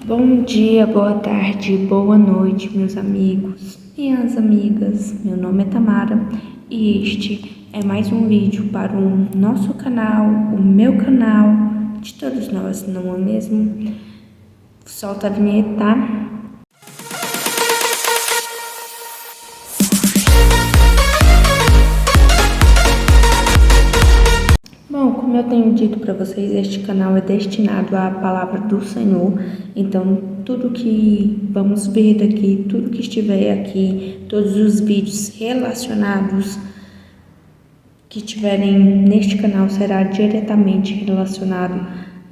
Bom dia, boa tarde, boa noite, meus amigos, minhas amigas. Meu nome é Tamara e este é mais um vídeo para o nosso canal, o meu canal, de todos nós, não é mesmo? Solta a vinheta, tá? Bom, como eu tenho dito para vocês, este canal é destinado à palavra do Senhor. Então, tudo que vamos ver daqui, tudo que estiver aqui, todos os vídeos relacionados que tiverem neste canal será diretamente relacionado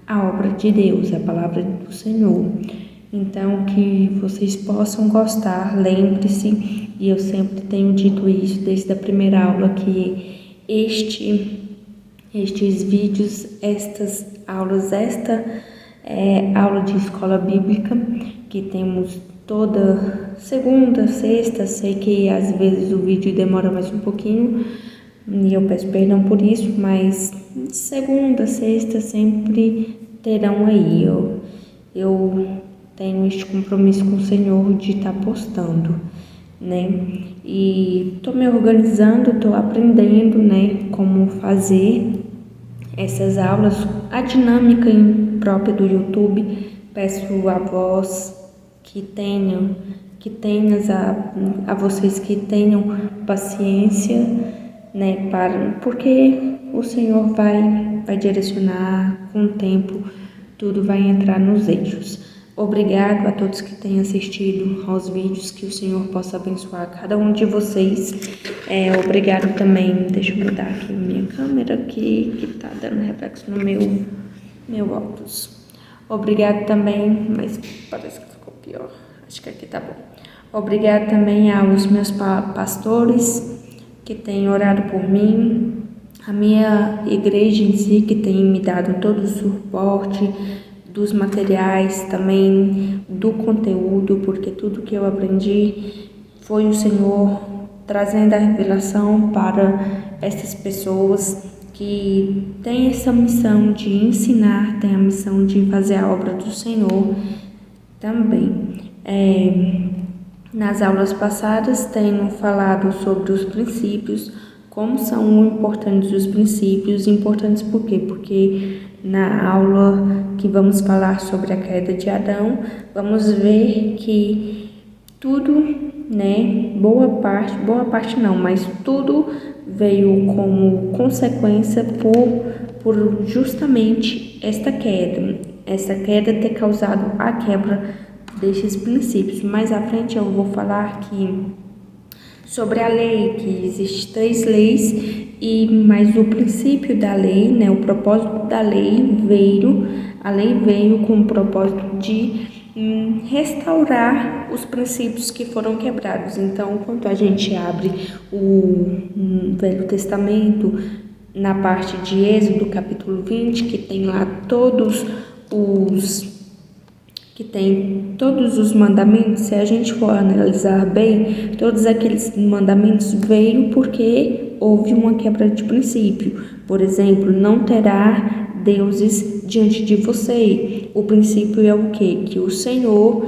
à obra de Deus, à palavra do Senhor. Então, que vocês possam gostar, lembre-se, e eu sempre tenho dito isso desde a primeira aula, que estes vídeos, estas aulas, esta aula de escola bíblica que temos toda segunda, sexta. Sei que às vezes o vídeo demora mais um pouquinho e eu peço perdão por isso, mas segunda, sexta sempre terão aí. Eu tenho este compromisso com o Senhor de estar postando, né? E tô me organizando, tô aprendendo, né, como fazer essas aulas, a dinâmica própria do YouTube. Peço a vós que tenhas a vocês que tenham paciência, né, porque o Senhor vai direcionar com o tempo, tudo vai entrar nos eixos. Obrigado a todos que têm assistido aos vídeos, que o Senhor possa abençoar cada um de vocês. Obrigado também, deixa eu mudar aqui minha câmera aqui, que tá dando reflexo no meu óculos. Obrigado também, mas parece que ficou pior, acho que aqui tá bom. Obrigado também aos meus pastores que têm orado por mim, a minha igreja em si, que tem me dado todo o suporte, dos materiais, também do conteúdo, porque tudo que eu aprendi foi o Senhor trazendo a revelação para essas pessoas que têm essa missão de ensinar, têm a missão de fazer a obra do Senhor também. Nas aulas passadas tenho falado sobre os princípios, como são importantes os princípios. Importantes por quê? Porque na aula que vamos falar sobre a queda de Adão, vamos ver que tudo, né, boa parte não, mas tudo veio como consequência por justamente esta queda ter causado a quebra destes princípios. Mais à frente eu vou falar sobre a lei, que existem 3 leis, mas o princípio da lei, né, o propósito da lei a lei veio com o propósito de restaurar os princípios que foram quebrados. Então, quando a gente abre o Velho Testamento, na parte de Êxodo, capítulo 20, que tem lá todos os mandamentos, se a gente for analisar bem, todos aqueles mandamentos veio porque houve uma quebra de princípio. Por exemplo, não terá deuses diante de você. O princípio é o quê? Que o Senhor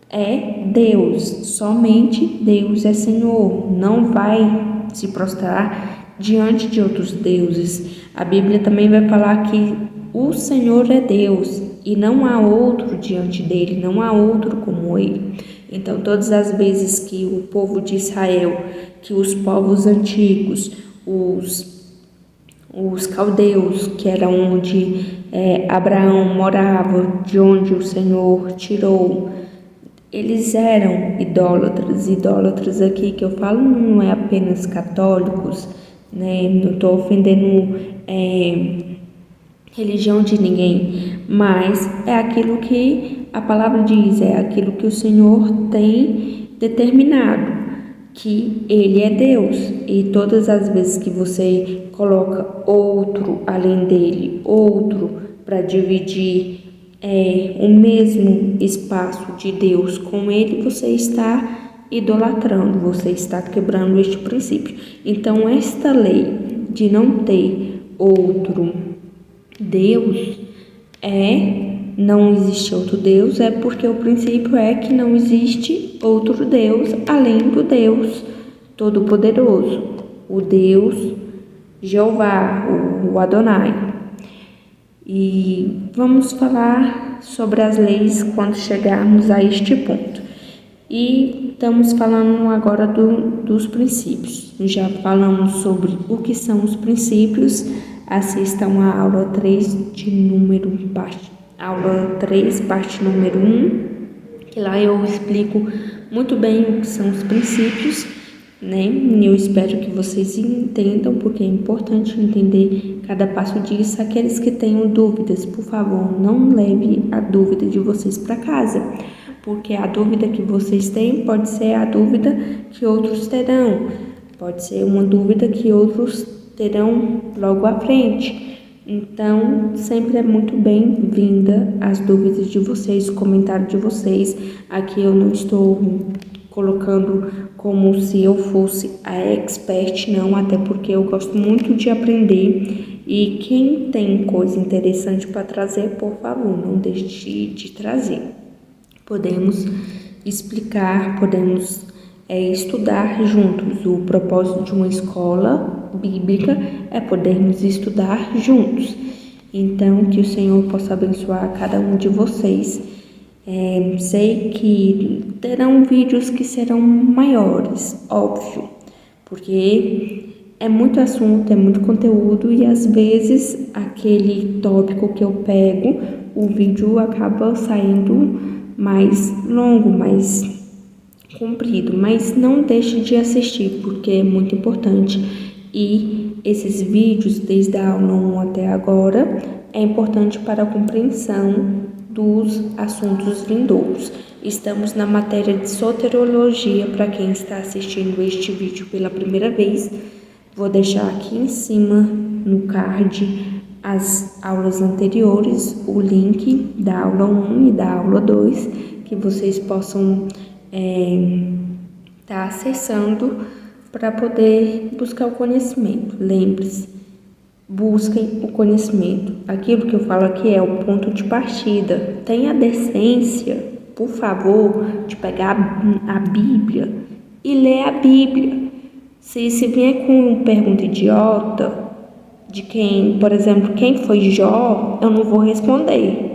é Deus, somente Deus é Senhor, não vai se prostrar diante de outros deuses. A Bíblia também vai falar que o Senhor é Deus e não há outro diante dele, não há outro como ele. Então, todas as vezes que o povo de Israel, que os povos antigos, os caldeus, que era onde Abraão morava, de onde o Senhor tirou, eles eram idólatras. Idólatras aqui que eu falo não é apenas católicos, né? Não estou ofendendo religião de ninguém, mas é aquilo que a palavra diz, é aquilo que o Senhor tem determinado, que Ele é Deus. E todas as vezes que você coloca outro além dele, outro para dividir o mesmo espaço de Deus com Ele, você está idolatrando, você está quebrando este princípio. Então, esta lei de não ter outro Deus é não existe outro Deus, é porque o princípio é que não existe outro Deus além do Deus Todo-Poderoso, o Deus Jeová, o Adonai. E vamos falar sobre as leis quando chegarmos a este ponto. E estamos falando agora dos princípios. Já falamos sobre o que são os princípios. Assistam a aula 3, aula 3, parte número 1, que lá eu explico muito bem o que são os princípios, né? E eu espero que vocês entendam, porque é importante entender cada passo disso. Aqueles que tenham dúvidas, por favor, não leve a dúvida de vocês para casa, porque a dúvida que vocês têm pode ser a dúvida que outros terão, pode ser uma dúvida que outros terão logo à frente. Então, sempre é muito bem-vinda as dúvidas de vocês, o comentário de vocês. Aqui eu não estou colocando como se eu fosse a expert, não, até porque eu gosto muito de aprender. E quem tem coisa interessante para trazer, por favor, não deixe de trazer. Podemos explicar, podemos estudar juntos. O propósito de uma escola bíblica é podermos estudar juntos. Então, que o Senhor possa abençoar cada um de vocês. Sei que terão vídeos que serão maiores, óbvio, porque é muito assunto, é muito conteúdo e às vezes aquele tópico que eu pego, o vídeo acaba saindo mais longo, mais comprido, mas não deixe de assistir, porque é muito importante. E esses vídeos, desde a aula 1 até agora, é importante para a compreensão dos assuntos vindouros. Estamos na matéria de soteriologia. Para quem está assistindo este vídeo pela primeira vez, vou deixar aqui em cima no card as aulas anteriores, o link da aula 1 e da aula 2, que vocês possam estar acessando para poder buscar o conhecimento. Lembre-se, busquem o conhecimento. Aquilo que eu falo aqui é o ponto de partida. Tenha a decência, por favor, de pegar a Bíblia e ler a Bíblia. Se vier com pergunta idiota de quem, por exemplo, quem foi Jó, eu não vou responder.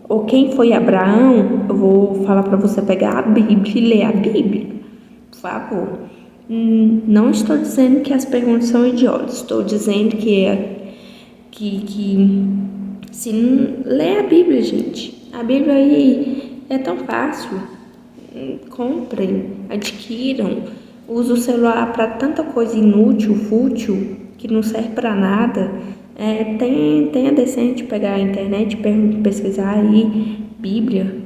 Ou quem foi Abraão, eu vou falar para você pegar a Bíblia e ler a Bíblia. Por favor. Não estou dizendo que as perguntas são idiotas. Estou dizendo que se lê a Bíblia, gente. A Bíblia aí é tão fácil. Comprem, adquiram. Usa o celular para tanta coisa inútil, fútil, que não serve para nada. Tenha decente de pegar a internet, pesquisar aí Bíblia,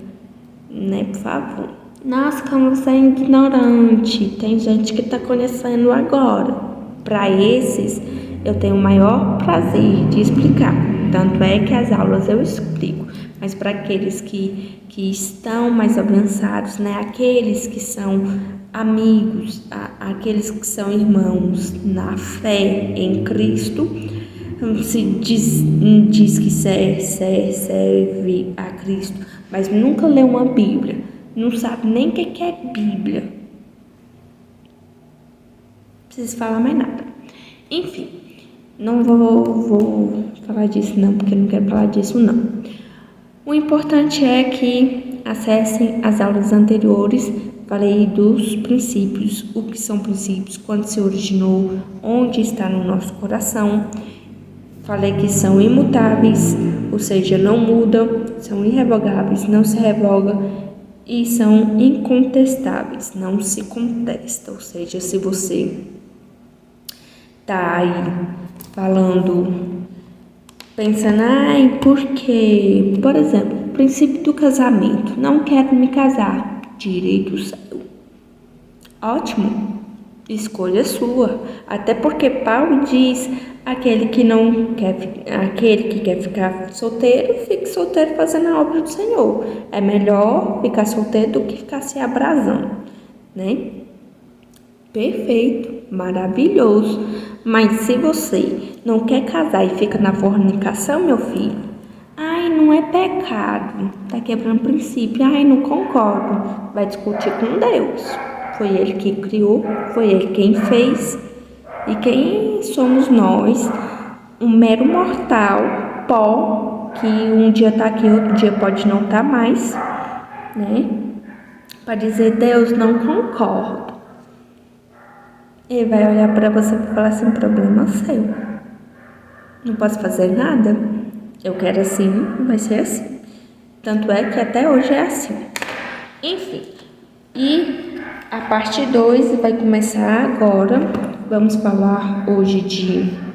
né, por favor. Nossa, como você é ignorante. Tem gente que está conhecendo agora. Para esses, eu tenho o maior prazer de explicar. Tanto é que as aulas eu explico. Mas para aqueles que estão mais avançados, né, aqueles que são amigos, aqueles que são irmãos na fé em Cristo, se diz que serve a Cristo, mas nunca lê uma Bíblia, não sabe nem o que é Bíblia. Não preciso falar mais nada. Enfim, não vou falar disso não, porque eu não quero falar disso não. O importante é que acessem as aulas anteriores. Falei dos princípios, o que são princípios, quando se originou, onde está no nosso coração. Falei que são imutáveis, ou seja, não mudam, são irrevogáveis, não se revoga, e são incontestáveis, não se contesta. Ou seja, se você está aí falando, pensando, porque, por exemplo, princípio do casamento, não quero me casar. Direito seu. Ótimo, escolha sua. Até porque Paulo diz, aquele que quer ficar solteiro, fique solteiro fazendo a obra do Senhor. É melhor ficar solteiro do que ficar se abrasando, né? Perfeito, maravilhoso. Mas se você não quer casar e fica na fornicação, meu filho, não é pecado, tá quebrando princípio. Ai, não concordo. Vai discutir com Deus. Foi Ele que criou, foi Ele quem fez. E quem somos nós? Um mero mortal, pó, que um dia tá aqui, outro dia pode não estar mais, né? Para dizer, Deus, não concordo. Ele vai olhar para você e falar assim, problema seu. Não posso fazer nada. Eu quero assim, vai ser assim. Tanto é que até hoje é assim. Enfim, e a parte 2 vai começar agora. Vamos falar hoje de...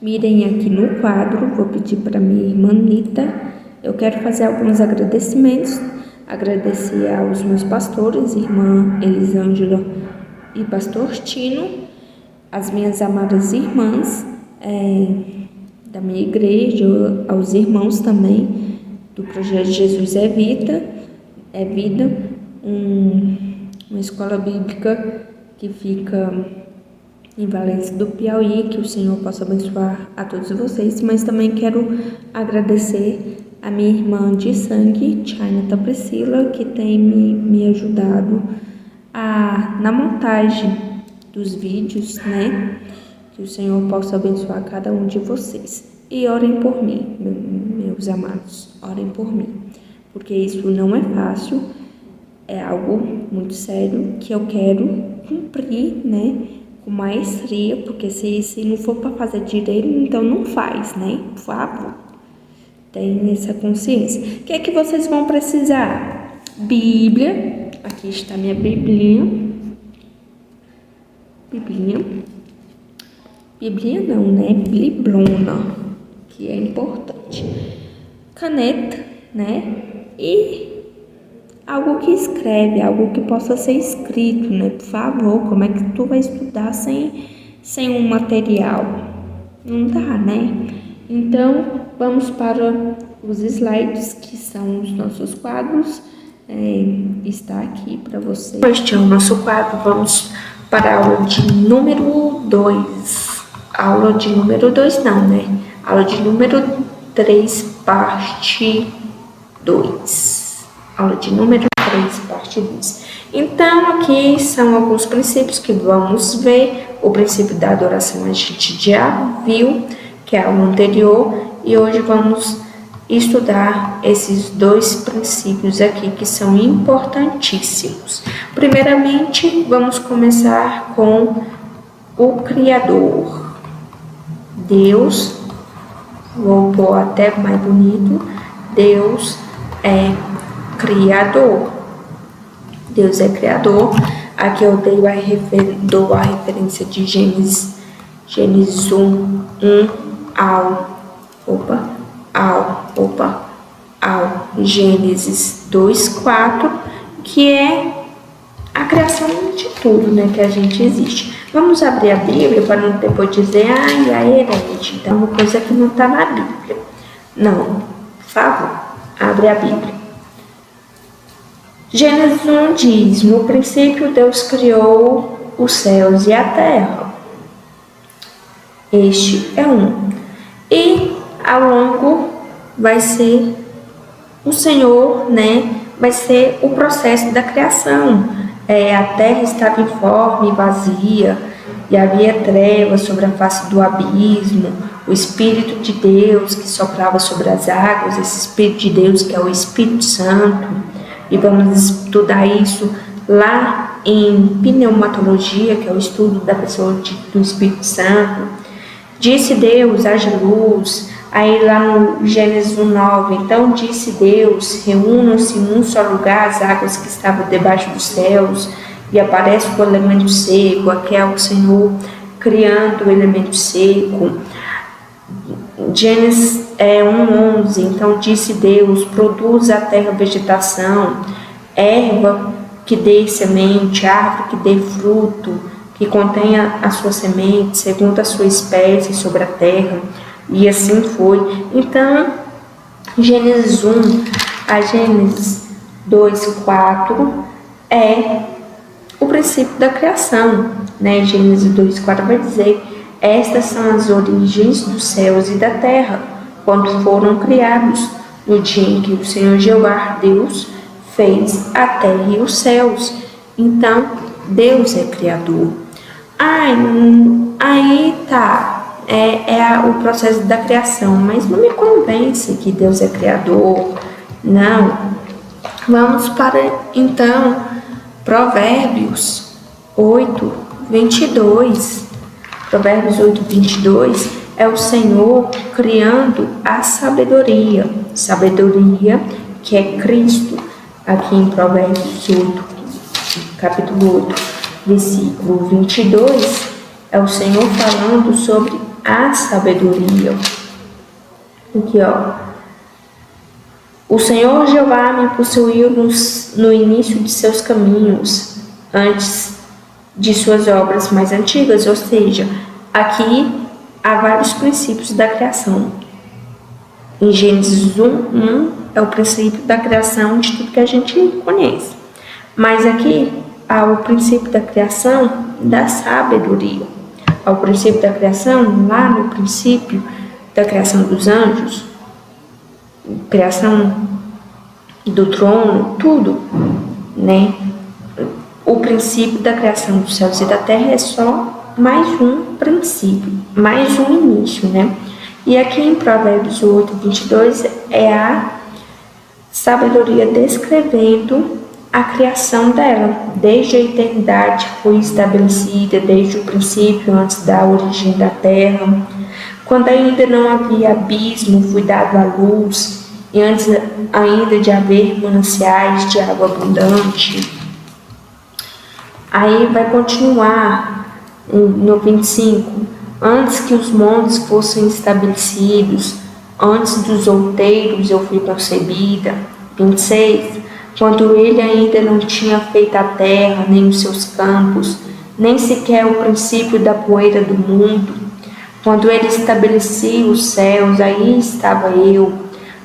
Mirem aqui no quadro, vou pedir para minha irmã Nita. Eu quero fazer alguns agradecimentos. Agradecer aos meus pastores, irmã Elisângela e pastor Tino, as minhas amadas irmãs da minha igreja, aos irmãos também do projeto Jesus é Vida, uma escola bíblica que fica em Valença do Piauí, que o Senhor possa abençoar a todos vocês, mas também quero agradecer a minha irmã de sangue, Chainata Priscila, que tem me ajudado na montagem dos vídeos, né? Que o Senhor possa abençoar cada um de vocês. E orem por mim, meus amados, orem por mim, porque isso não é fácil, é algo muito sério que eu quero cumprir, né? Com maestria, porque se não for para fazer direito, então não faz, né? Por favor, tenham essa consciência. O que é que vocês vão precisar? Bíblia, aqui está minha Biblia não, né? Biblona, que é importante. Caneta, né? E algo que escreve, algo que possa ser escrito, né? Por favor, como é que tu vai estudar sem um material? Não dá, né? Então, vamos para os slides, que são os nossos quadros. Está aqui para você. Este é o nosso quadro. Vamos para a aula de número 2. Aula de número 2 não, né? Aula de número 3, parte 2. Aula de número 3, parte 2. Então, aqui são alguns princípios que vamos ver. O princípio da adoração a gente já viu, que é a aula anterior. E hoje vamos estudar esses 2 princípios aqui que são importantíssimos. Primeiramente, vamos começar com o Criador. Deus, vou pôr até mais bonito, Deus é Criador. Deus é Criador. Aqui eu dou a referência de Gênesis 1 ao Gênesis 2:4, que é a criação de tudo, né, que a gente existe. Vamos abrir a Bíblia para não depois dizer, a herente, então uma coisa que não está na Bíblia. Não, por favor, abre a Bíblia. Gênesis 1 diz, no princípio Deus criou os céus e a terra. Este é um. E ao longo vai ser o Senhor, né? Vai ser o processo da criação. A terra estava informe e vazia, e havia trevas sobre a face do abismo. O Espírito de Deus que soprava sobre as águas, esse Espírito de Deus que é o Espírito Santo. E vamos estudar isso lá em pneumatologia, que é o estudo da pessoa do Espírito Santo. Disse Deus, haja luz. Aí lá no Gênesis 1:9, então disse Deus, reúnam-se em um só lugar as águas que estavam debaixo dos céus, e aparece o elemento seco, aqui é o Senhor criando o elemento seco. Gênesis 1:11, então disse Deus, produz a terra vegetação, erva que dê semente, árvore que dê fruto, que contenha a sua semente, segundo a sua espécie sobre a terra. E assim foi. Então, Gênesis 1 a Gênesis 2:4 é o princípio da criação, né? Gênesis 2:4 vai dizer, estas são as origens dos céus e da terra, quando foram criados, no dia em que o Senhor Jeová Deus fez a terra e os céus. Então, Deus é criador. Aí tá, o processo da criação, mas não me convence que Deus é criador, não. Vamos para, então, Provérbios 8, 22. Provérbios 8, 22 é o Senhor criando a sabedoria. Sabedoria que é Cristo. Aqui em Provérbios 8, capítulo 8, versículo 22, é o Senhor falando sobre a sabedoria. Aqui, ó. O Senhor Jeová me possuiu no início de seus caminhos, antes de suas obras mais antigas. Ou seja, aqui há vários princípios da criação. Em Gênesis 1 é o princípio da criação de tudo que a gente conhece. Mas aqui há o princípio da criação da sabedoria. Há o princípio da criação, lá no princípio da criação dos anjos, criação do trono, tudo, né? O princípio da criação dos céus e da terra é só mais um princípio, mais um início, né? E aqui em Provérbios 8, 22 é a sabedoria descrevendo a criação dela. Desde a eternidade foi estabelecida, desde o princípio, antes da origem da terra. Quando ainda não havia abismo, foi dado a luz, e antes ainda de haver mananciais de água abundante. Aí vai continuar no 25. Antes que os montes fossem estabelecidos, antes dos outeiros eu fui concebida. 26. Quando ele ainda não tinha feito a terra, nem os seus campos, nem sequer o princípio da poeira do mundo. Quando ele estabelecia os céus, aí estava eu.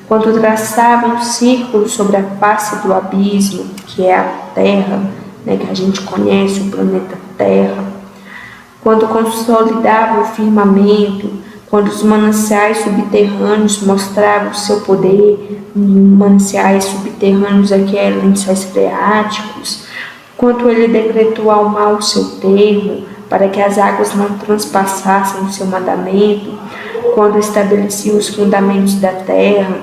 Quando traçava um círculo sobre a face do abismo, que é a terra, né, que a gente conhece, o planeta Terra. Quando consolidava o firmamento, quando os mananciais subterrâneos mostravam o seu poder, mananciais subterrâneos aqui eram lençóis freáticos, quando ele decretou ao mar o seu termo, para que as águas não transpassassem o seu mandamento, quando estabelecia os fundamentos da terra,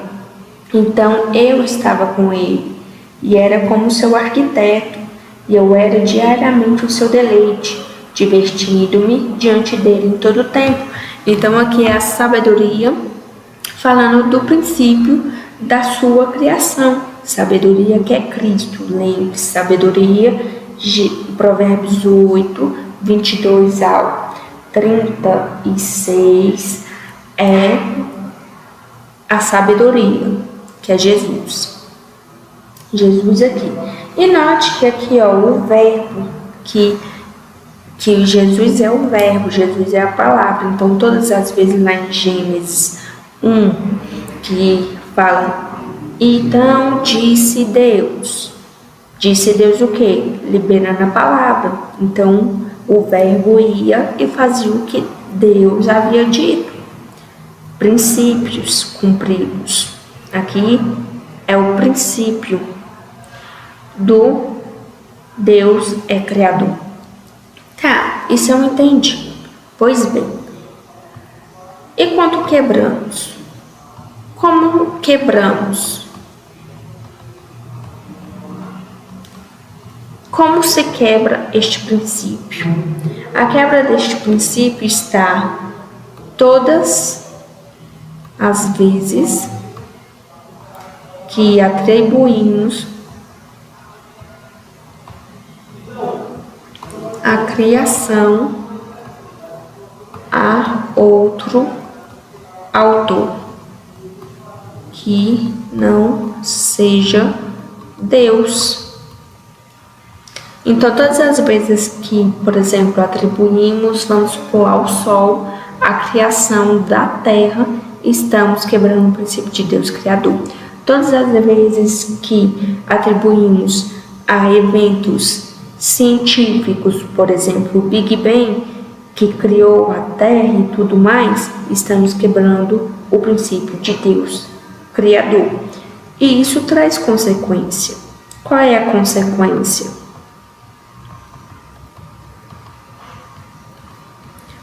então eu estava com ele, e era como seu arquiteto, e eu era diariamente o seu deleite, divertindo-me diante dele em todo o tempo. Então aqui é a sabedoria falando do princípio da sua criação. Sabedoria que é Cristo. Lembre, sabedoria de Provérbios 8, 22 ao 36 é a sabedoria, que é Jesus. Jesus aqui. E note que aqui, ó, o verbo que Jesus é o verbo, Jesus é a palavra. Então, todas as vezes lá em Gênesis 1, que fala, então disse Deus. Disse Deus o quê? Liberando a palavra. Então, o verbo ia e fazia o que Deus havia dito. Princípios cumpridos. Aqui é o princípio do Deus é criador. Tá, isso eu entendi. Pois bem, e quando quebramos? Como quebramos? Como se quebra este princípio? A quebra deste princípio está todas as vezes que atribuímos a criação a outro autor que não seja Deus. Então, todas as vezes que, por exemplo, atribuímos, vamos supor, ao Sol a criação da Terra, estamos quebrando o princípio de Deus Criador. Todas as vezes que atribuímos a eventos científicos, por exemplo, o Big Bang, que criou a terra e tudo mais, estamos quebrando o princípio de Deus, Criador. E isso traz consequência. Qual é a consequência?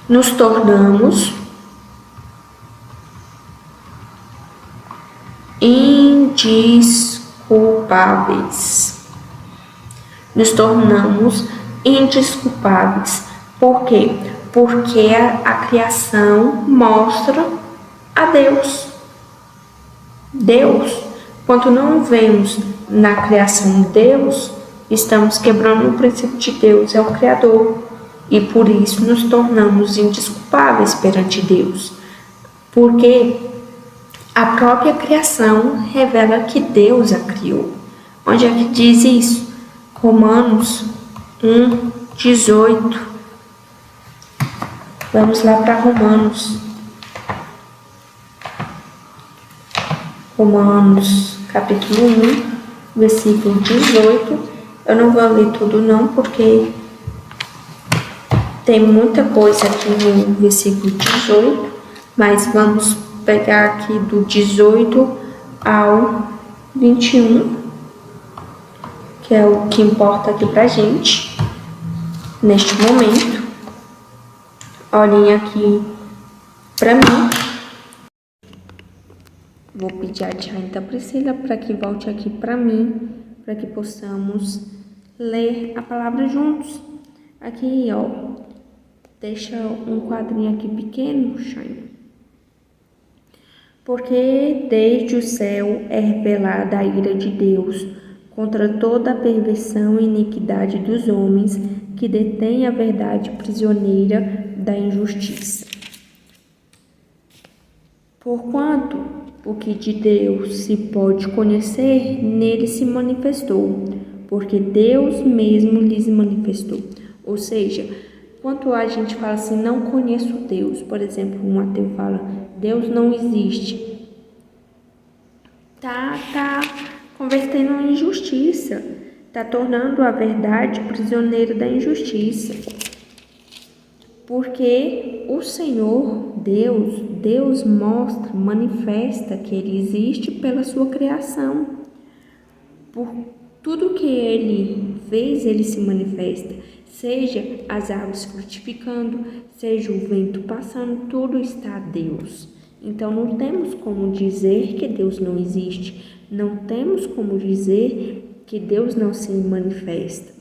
Nos tornamos indesculpáveis. Nos tornamos indesculpáveis. Por quê? Porque a criação mostra a Deus. Deus, quando não vemos na criação Deus, estamos quebrando o princípio de Deus, é o Criador. E por isso nos tornamos indesculpáveis perante Deus. Porque a própria criação revela que Deus a criou. Onde é que diz isso? Romanos 1:18. Vamos lá para Romanos, capítulo 1, versículo 18. Eu não vou ler tudo não, porque tem muita coisa aqui no versículo 18, mas vamos pegar aqui do 18 ao 21, que é o que importa aqui pra gente, neste momento. Olhem aqui pra mim. Vou pedir a tia Rita Priscila para que volte aqui para mim, para que possamos ler a palavra juntos. Aqui, ó, deixa um quadrinho aqui pequeno, Shine. Porque desde o céu é revelada a ira de Deus contra toda a perversão e iniquidade dos homens que detêm a verdade prisioneira da injustiça. Porquanto o que de Deus se pode conhecer, nele se manifestou, porque Deus mesmo lhes manifestou. Ou seja, quando a gente fala assim, não conheço Deus, por exemplo, um ateu fala, Deus não existe, tá convertendo em injustiça, tá tornando a verdade prisioneira da injustiça. Porque o Senhor, Deus mostra, manifesta que Ele existe pela sua criação. Por tudo que Ele fez, Ele se manifesta. Seja as árvores frutificando, seja o vento passando, tudo está a Deus. Então não temos como dizer que Deus não existe. Não temos como dizer que Deus não se manifesta.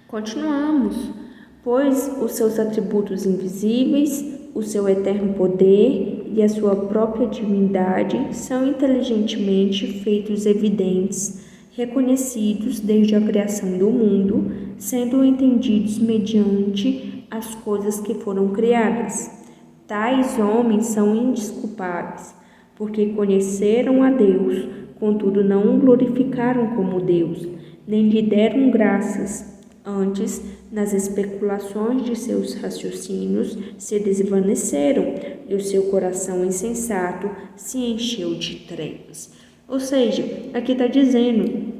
Continuamos. Pois os seus atributos invisíveis, o seu eterno poder e a sua própria divindade são inteligentemente feitos evidentes, reconhecidos desde a criação do mundo, sendo entendidos mediante as coisas que foram criadas. Tais homens são indesculpáveis, porque conheceram a Deus, contudo não o glorificaram como Deus, nem lhe deram graças. Antes, nas especulações de seus raciocínios, se desvaneceram e o seu coração insensato se encheu de trevas. Ou seja, aqui está dizendo,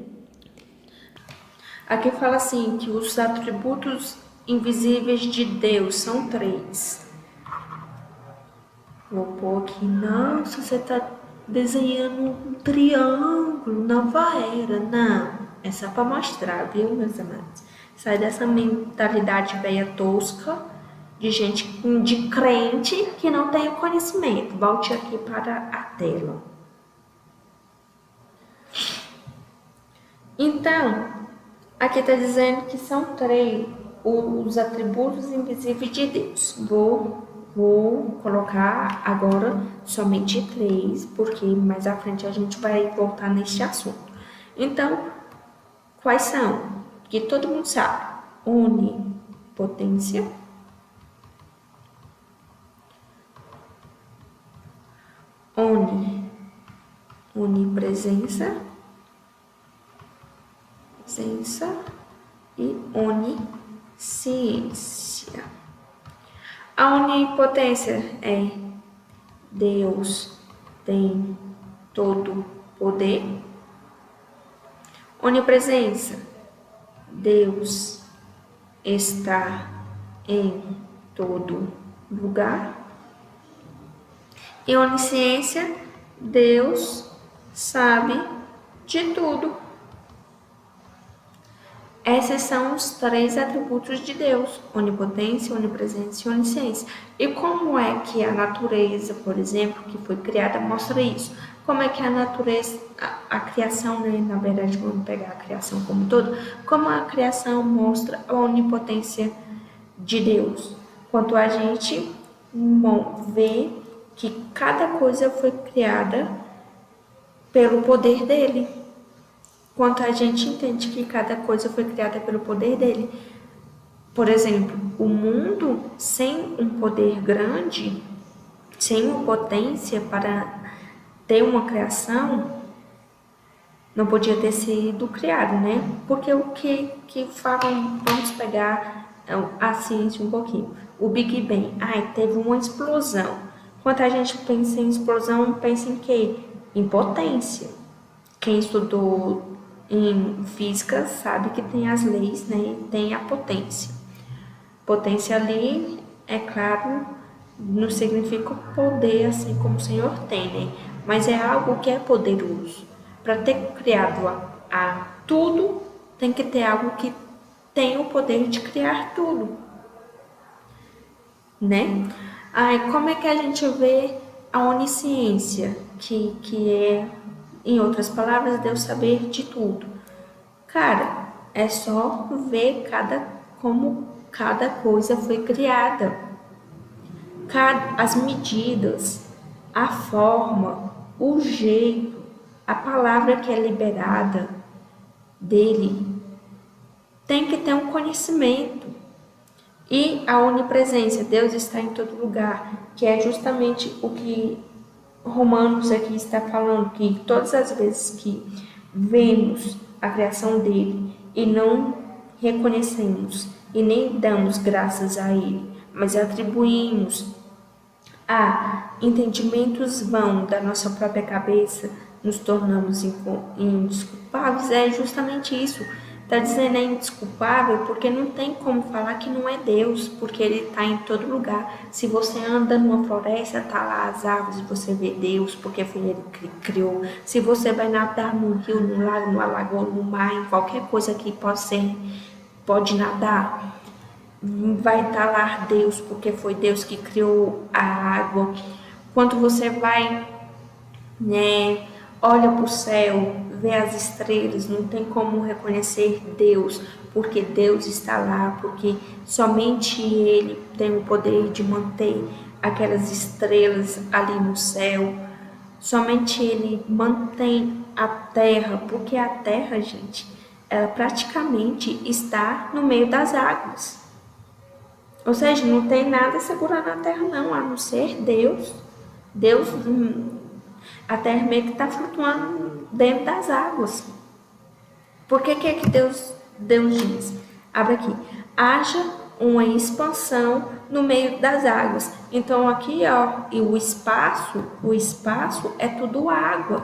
aqui fala assim, que os atributos invisíveis de Deus são 3. Vou pôr aqui, nossa, você está desenhando um triângulo, nova era. Não, é só para mostrar, viu, meus amados? Sai dessa mentalidade velha tosca de gente, de crente que não tem o conhecimento. Volte aqui para a tela. Então, aqui está dizendo que são 3 os atributos invisíveis de Deus. Vou colocar agora somente 3, porque mais à frente a gente vai voltar neste assunto. Então, quais são? Que todo mundo sabe, onipotência, onipresença, e onisciência. A onipotência é Deus tem todo poder. Onipresença, Deus está em todo lugar. E onisciência, Deus sabe de tudo. Esses são os 3 atributos de Deus: onipotência, onipresença e onisciência. E como é que a natureza, por exemplo, que foi criada, mostra isso? Como é que a natureza, a criação, né, na verdade, vamos pegar a criação como um todo, como a criação mostra a onipotência de Deus? Quanto a gente vê que cada coisa foi criada pelo poder dele. Quanto a gente entende que cada coisa foi criada pelo poder dele. Por exemplo, o mundo sem um poder grande, sem uma potência para ter uma criação, não podia ter sido criado, né? Porque o que falam, vamos pegar a ciência um pouquinho. O Big Bang, teve uma explosão. Quando a gente pensa em explosão, pensa em quê? Em potência. Quem estudou em física sabe que tem as leis, né? Tem a potência. Potência ali, é claro, não significa poder assim como o Senhor tem, né? Mas é algo que é poderoso. Para ter criado a tudo, tem que ter algo que tem o poder de criar tudo, né? Como é que a gente vê a onisciência, que é, em outras palavras, Deus saber de tudo? Cara, é só ver como cada coisa foi criada. As medidas, a forma, o jeito, a palavra que é liberada dele tem que ter um conhecimento. E a onipresença, Deus está em todo lugar, que é justamente o que Romanos aqui está falando, que todas as vezes que vemos a criação dele e não reconhecemos e nem damos graças a ele, mas atribuímos a entendimentos vão da nossa própria cabeça, nos tornamos indesculpáveis, é justamente isso. Está dizendo é indesculpável porque não tem como falar que não é Deus, porque Ele está em todo lugar. Se você anda numa floresta, está lá as árvores, você vê Deus, porque foi Ele que criou. Se você vai nadar no rio, no lago, numa lagoa, no mar, em qualquer coisa que pode nadar, vai estar lá Deus, porque foi Deus que criou a água. Quando você vai, né, olha para o céu, vê as estrelas, não tem como reconhecer Deus, porque Deus está lá, porque somente Ele tem o poder de manter aquelas estrelas ali no céu. Somente Ele mantém a terra, porque a terra, gente, ela praticamente está no meio das águas. Ou seja, não tem nada segurando a terra não, a não ser Deus. Deus, a terra meio que está flutuando dentro das águas. Por que é que Deus diz? Abre aqui. Haja uma expansão no meio das águas. Então aqui, ó, e o espaço é tudo água.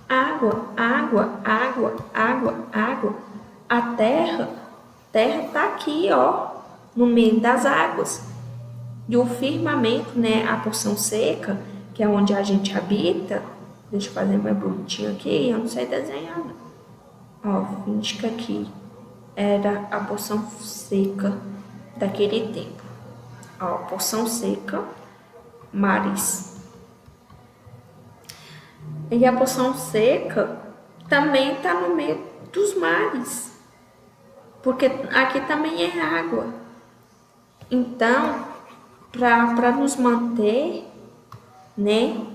Água, água, água, água, água. A terra está aqui, ó, no meio das águas. E o firmamento, né, a porção seca, que é onde a gente habita, deixa eu fazer mais bonitinho aqui, eu não sei desenhar, não. Ó, finge que aqui era a porção seca daquele tempo. Ó, porção seca, mares. E a porção seca também está no meio dos mares, porque aqui também é água. Então, para nos manter, né,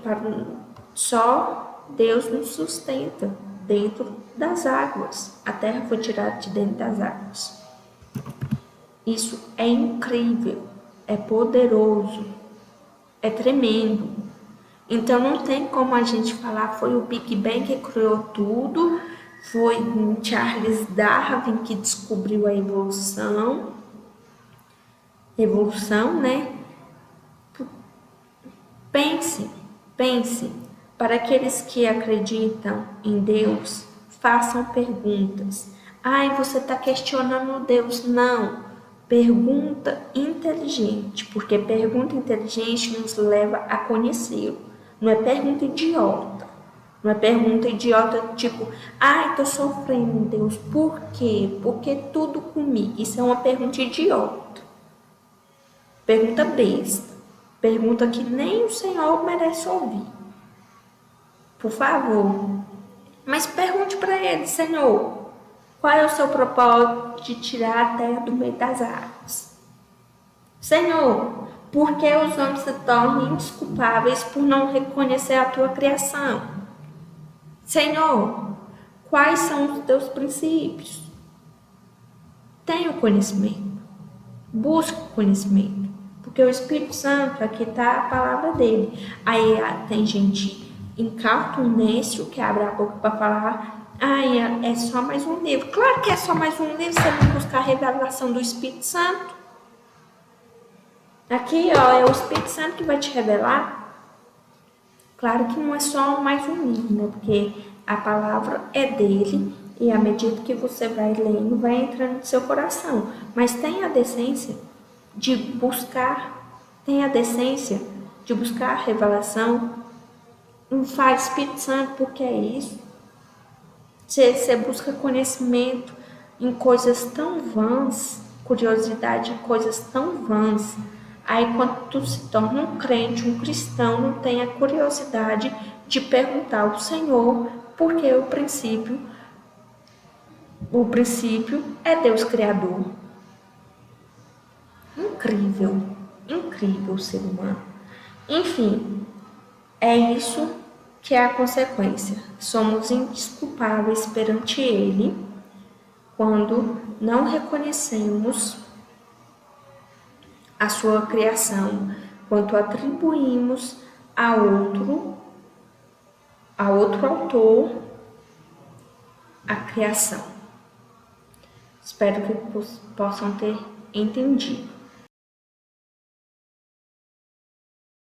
só Deus nos sustenta dentro das águas. A terra foi tirada de dentro das águas. Isso é incrível, é poderoso, é tremendo. Então não tem como a gente falar foi o Big Bang que criou tudo, foi Charles Darwin que descobriu a evolução, né? Pense, para aqueles que acreditam em Deus, façam perguntas. Você está questionando Deus? Não, Pergunta inteligente, porque pergunta inteligente nos leva a conhecê-lo. Não é pergunta idiota. Não é pergunta idiota tipo, ai, tô sofrendo, Deus, por quê? Por que tudo comigo? Isso é uma pergunta idiota. Pergunta besta. Pergunta que nem o Senhor merece ouvir. Por favor. Mas pergunte para ele, Senhor, qual é o seu propósito de tirar a terra do meio das águas? Senhor, por que os homens se tornam indesculpáveis por não reconhecer a tua criação? Senhor, quais são os teus princípios? Tenha o conhecimento. Busque o conhecimento. Porque o Espírito Santo, aqui está a palavra dele. Aí tem gente incauto, nécio, que abre a boca para falar, é só mais um livro. Claro que é só mais um livro, você não buscar a revelação do Espírito Santo. Aqui, é o Espírito Santo que vai te revelar. Claro que não é só mais um livro, né? Porque a palavra é dele e à medida que você vai lendo, vai entrando no seu coração. Mas tenha a decência de buscar, tenha a decência de buscar a revelação. Não faz Espírito Santo porque é isso. Você busca conhecimento em coisas tão vãs, curiosidade em coisas tão vãs. Aí quando tu se torna um crente, um cristão, não tem a curiosidade de perguntar ao Senhor, porque o princípio é Deus Criador. Incrível, incrível o ser humano. Enfim, é isso que é a consequência. Somos indesculpáveis perante Ele quando não reconhecemos a sua criação, quando atribuímos a outro autor a criação. Espero que possam ter entendido.